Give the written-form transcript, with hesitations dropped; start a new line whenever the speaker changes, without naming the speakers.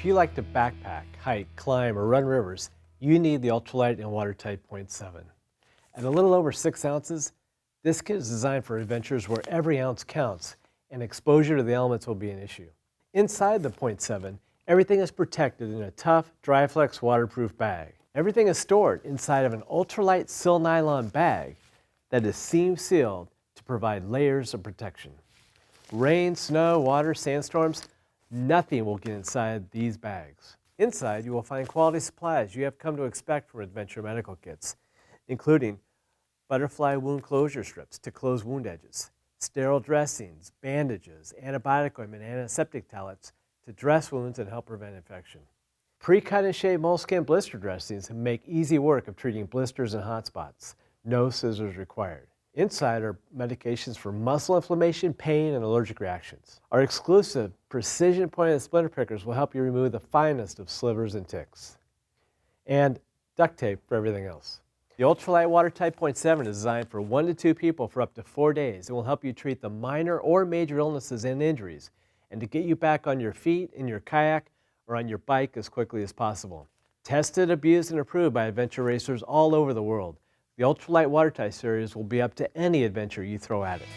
If you like to backpack, hike, climb, or run rivers, you need the ultralight and watertight point .7. At a little over 6 ounces, this kit is designed for adventures where every ounce counts and exposure to the elements will be an issue. Inside the point .7, everything is protected in a tough, Dryflex waterproof bag. Everything is stored inside of an ultralight sil nylon bag that is seam sealed to provide layers of protection. Rain, snow, water, sandstorms, nothing will get inside these bags. Inside, you will find quality supplies you have come to expect from Adventure Medical Kits, including butterfly wound closure strips to close wound edges, sterile dressings, bandages, antibiotic ointment, and antiseptic towelettes to dress wounds and help prevent infection. Pre-cut and shaved moleskin blister dressings make easy work of treating blisters and hot spots. No scissors required. Inside are medications for muscle inflammation, pain, and allergic reactions. Our exclusive precision-pointed splinter pickers will help you remove the finest of slivers and ticks. And duct tape for everything else. The ultralight watertight point .7 is designed for 1 to 2 people for up to 4 days and will help you treat the minor or major illnesses and injuries and to get you back on your feet, in your kayak, or on your bike as quickly as possible. Tested, abused, and approved by adventure racers all over the world, the ultralight watertight series will be up to any adventure you throw at it.